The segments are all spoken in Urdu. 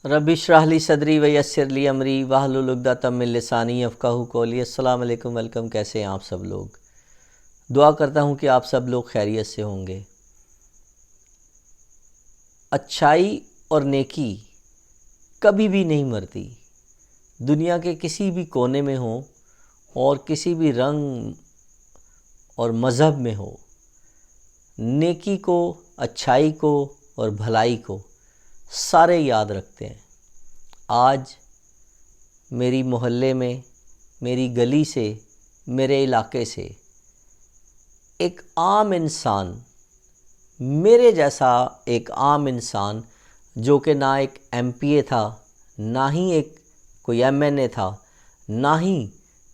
رب اشرح لی صدری ویسر لی امری واحلل عقدۃ من لسانی یفقہوا قولی۔ السلام علیکم، ویلکم۔ کیسے ہیں آپ سب لوگ؟ دعا کرتا ہوں کہ آپ سب لوگ خیریت سے ہوں گے۔ اچھائی اور نیکی کبھی بھی نہیں مرتی، دنیا کے کسی بھی کونے میں ہو اور کسی بھی رنگ اور مذہب میں ہو، نیکی کو، اچھائی کو اور بھلائی کو سارے یاد رکھتے ہیں۔ آج میری محلے میں، میری گلی سے، میرے علاقے سے ایک عام انسان، میرے جیسا ایک عام انسان جو کہ نہ ایک ایم پی اے تھا، نہ ہی ایک کوئی ایم این اے تھا، نہ ہی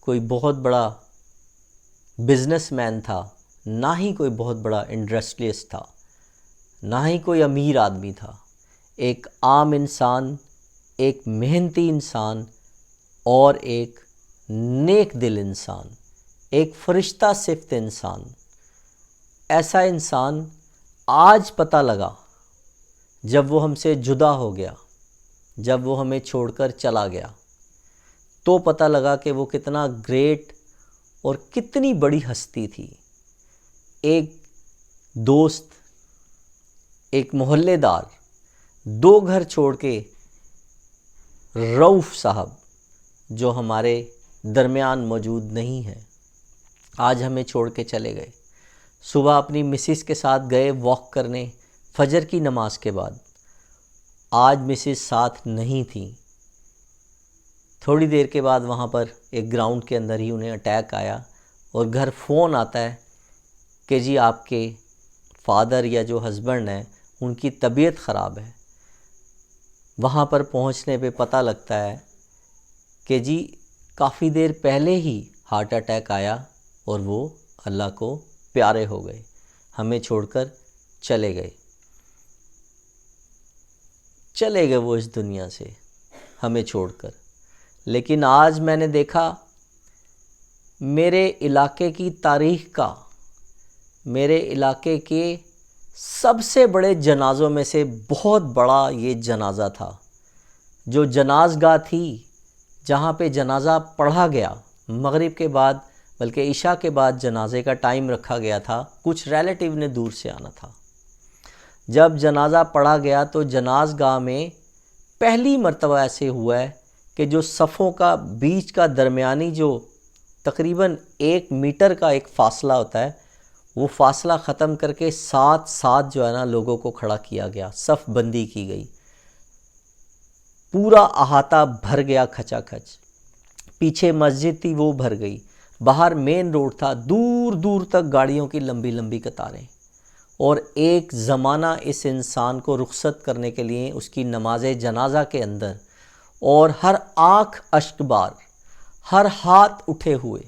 کوئی بہت بڑا بزنس مین تھا، نہ ہی کوئی بہت بڑا انڈسٹریلسٹ تھا، نہ ہی کوئی امیر آدمی تھا، ایک عام انسان، ایک محنتی انسان اور ایک نیک دل انسان، ایک فرشتہ صفت انسان۔ ایسا انسان آج پتہ لگا جب وہ ہم سے جدا ہو گیا، جب وہ ہمیں چھوڑ کر چلا گیا، تو پتہ لگا کہ وہ کتنا گریٹ اور کتنی بڑی ہستی تھی۔ ایک دوست، ایک محلے دار، دو گھر چھوڑ کے، رؤف صاحب جو ہمارے درمیان موجود نہیں ہیں، آج ہمیں چھوڑ کے چلے گئے۔ صبح اپنی مسز کے ساتھ گئے واک کرنے فجر کی نماز کے بعد، آج مسز ساتھ نہیں تھیں۔ تھوڑی دیر کے بعد وہاں پر ایک گراؤنڈ کے اندر ہی انہیں اٹیک آیا اور گھر فون آتا ہے کہ جی آپ کے فادر یا جو ہسبینڈ ہیں ان کی طبیعت خراب ہے۔ وہاں پر پہنچنے پہ پتہ لگتا ہے کہ جی کافی دیر پہلے ہی ہارٹ اٹیک آیا اور وہ اللہ کو پیارے ہو گئے، ہمیں چھوڑ کر چلے گئے وہ اس دنیا سے ہمیں چھوڑ کر۔ لیکن آج میں نے دیکھا میرے علاقے کی تاریخ کا، میرے علاقے کے سب سے بڑے جنازوں میں سے بہت بڑا یہ جنازہ تھا۔ جو جناز گاہ تھی جہاں پہ جنازہ پڑھا گیا، مغرب کے بعد بلکہ عشاء کے بعد جنازے کا ٹائم رکھا گیا تھا، کچھ ریلیٹیو نے دور سے آنا تھا۔ جب جنازہ پڑھا گیا تو جناز گاہ میں پہلی مرتبہ ایسے ہوا ہے کہ جو صفوں کا بیچ کا درمیانی جو تقریباً 1 میٹر کا ایک فاصلہ ہوتا ہے، وہ فاصلہ ختم کر کے ساتھ جو ہے نا لوگوں کو کھڑا کیا گیا، صف بندی کی گئی، پورا احاطہ بھر گیا کھچا کھچ۔ پیچھے مسجد تھی وہ بھر گئی، باہر مین روڈ تھا، دور دور تک گاڑیوں کی لمبی لمبی قطاریں، اور ایک زمانہ اس انسان کو رخصت کرنے کے لیے اس کی نماز جنازہ کے اندر، اور ہر آنکھ اشک بار، ہر ہاتھ اٹھے ہوئے،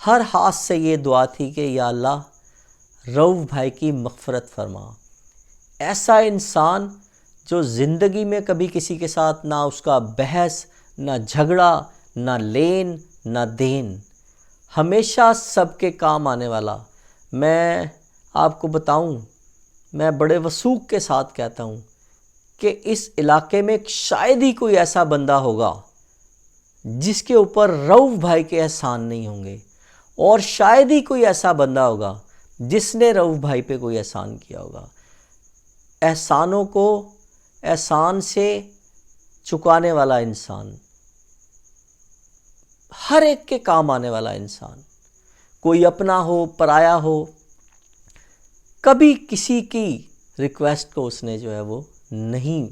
ہر ہاتھ سے یہ دعا تھی کہ یا اللہ رؤف بھائی کی مغفرت فرما۔ ایسا انسان جو زندگی میں کبھی کسی کے ساتھ نہ اس کا بحث، نہ جھگڑا، نہ لین نہ دین، ہمیشہ سب کے کام آنے والا۔ میں آپ کو بتاؤں، میں بڑے وثوق کے ساتھ کہتا ہوں کہ اس علاقے میں شاید ہی کوئی ایسا بندہ ہوگا جس کے اوپر رؤف بھائی کے احسان نہیں ہوں گے، اور شاید ہی کوئی ایسا بندہ ہوگا جس نے رؤف بھائی پہ کوئی احسان کیا ہوگا۔ احسانوں کو احسان سے چکانے والا انسان، ہر ایک کے کام آنے والا انسان، کوئی اپنا ہو پرایا ہو، کبھی کسی کی ریکویسٹ کو اس نے جو ہے وہ نہیں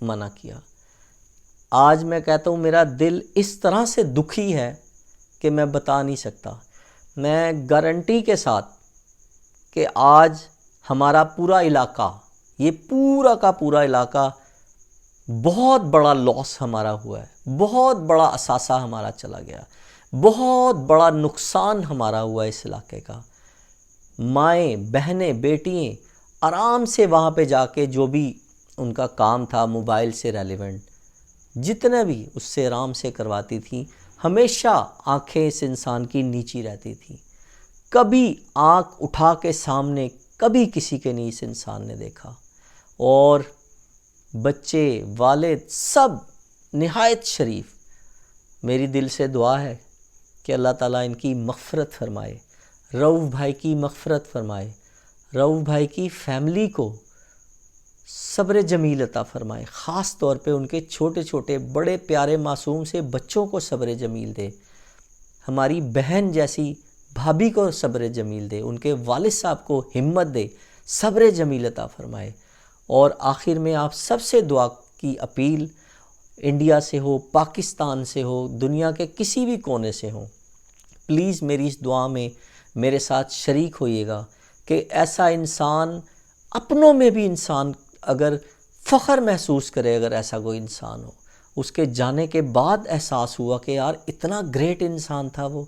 منع کیا۔ آج میں کہتا ہوں میرا دل اس طرح سے دکھی ہے کہ میں بتا نہیں سکتا۔ میں گارنٹی کے ساتھ کہ آج ہمارا پورا علاقہ، یہ پورا کا پورا علاقہ، بہت بڑا لاس ہمارا ہوا ہے، بہت بڑا اثاثہ ہمارا چلا گیا، بہت بڑا نقصان ہمارا ہوا ہے اس علاقے کا۔ مائیں، بہنیں، بیٹیاں آرام سے وہاں پہ جا کے جو بھی ان کا کام تھا موبائل سے ریلیونٹ، جتنا بھی اس سے آرام سے کرواتی تھیں۔ ہمیشہ آنکھیں اس انسان کی نیچی رہتی تھیں، کبھی آنکھ اٹھا کے سامنے کبھی کسی کے نہیں اس انسان نے دیکھا۔ اور بچے، والد، سب نہایت شریف. میری دل سے دعا ہے کہ اللہ تعالیٰ ان کی مغفرت فرمائے، رؤوف بھائی کی مغفرت فرمائے، رؤوف بھائی کی فیملی کو صبر جمیل عطا فرمائے، خاص طور پہ ان کے چھوٹے چھوٹے بڑے پیارے معصوم سے بچوں کو صبر جمیل دے، ہماری بہن جیسی بھابھی کو صبر جمیل دے، ان کے والد صاحب کو ہمت دے، صبر جمیل عطا فرمائے. اور آخر میں آپ سب سے دعا کی اپیل، انڈیا سے ہو، پاکستان سے ہو، دنیا کے کسی بھی کونے سے ہوں، پلیز میری اس دعا میں میرے ساتھ شریک ہوئیے گا کہ ایسا انسان، اپنوں میں بھی انسان اگر فخر محسوس کرے، اگر ایسا کوئی انسان ہو، اس کے جانے کے بعد احساس ہوا کہ یار اتنا گریٹ انسان تھا وہ.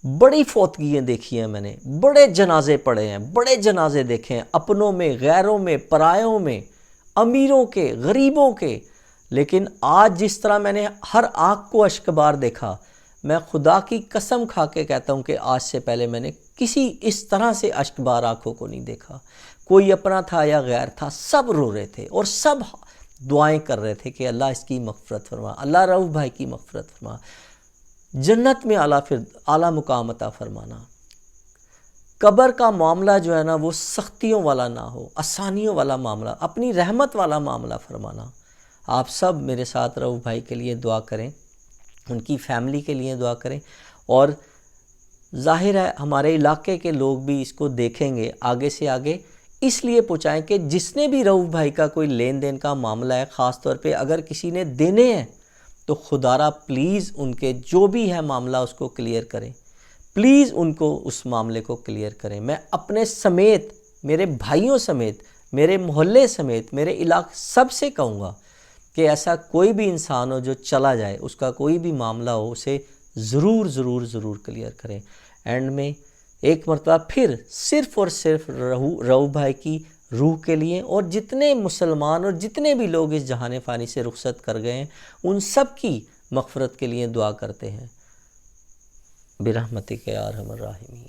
بڑی فوتگیاں دیکھی ہیں میں نے، بڑے جنازے پڑھے ہیں، بڑے جنازے دیکھے ہیں، اپنوں میں، غیروں میں، پرایوں میں، امیروں کے، غریبوں کے. لیکن آج جس طرح میں نے ہر آنکھ کو اشکبار دیکھا، میں خدا کی قسم کھا کے کہتا ہوں کہ آج سے پہلے میں نے کسی اس طرح سے اشکبار آنکھوں کو نہیں دیکھا. کوئی اپنا تھا یا غیر تھا، سب رو رہے تھے اور سب دعائیں کر رہے تھے کہ اللہ اس کی مغفرت فرما، اللہ رؤوف بھائی کی مغفرت فرما، جنت میں اعلیٰ مقام عطا فرمانا. قبر کا معاملہ جو ہے نا وہ سختیوں والا نہ ہو، آسانیوں والا معاملہ، اپنی رحمت والا معاملہ فرمانا. آپ سب میرے ساتھ رؤوف بھائی کے لیے دعا کریں، ان کی فیملی کے لیے دعا کریں. اور ظاہر ہے ہمارے علاقے کے لوگ بھی اس کو دیکھیں گے، آگے سے آگے اس لیے پہنچائیں کہ جس نے بھی رؤوف بھائی کا کوئی لین دین کا معاملہ ہے، خاص طور پہ اگر کسی نے دینے ہیں تو خدا را پلیز ان کے جو بھی ہے معاملہ اس کو کلیئر کریں، پلیز ان کو اس معاملے کو کلیئر کریں. میں اپنے سمیت، میرے بھائیوں سمیت، میرے محلے سمیت، میرے علاقے سب سے کہوں گا کہ ایسا کوئی بھی انسان ہو جو چلا جائے، اس کا کوئی بھی معاملہ ہو، اسے ضرور ضرور ضرور کلیئر کریں. اینڈ میں ایک مرتبہ پھر صرف اور صرف رؤوف بھائی کی روح کے لیے اور جتنے مسلمان اور جتنے بھی لوگ اس جہان فانی سے رخصت کر گئے ہیں ان سب کی مغفرت کے لیے دعا کرتے ہیں. برحمتک یا ارحم الراحمین.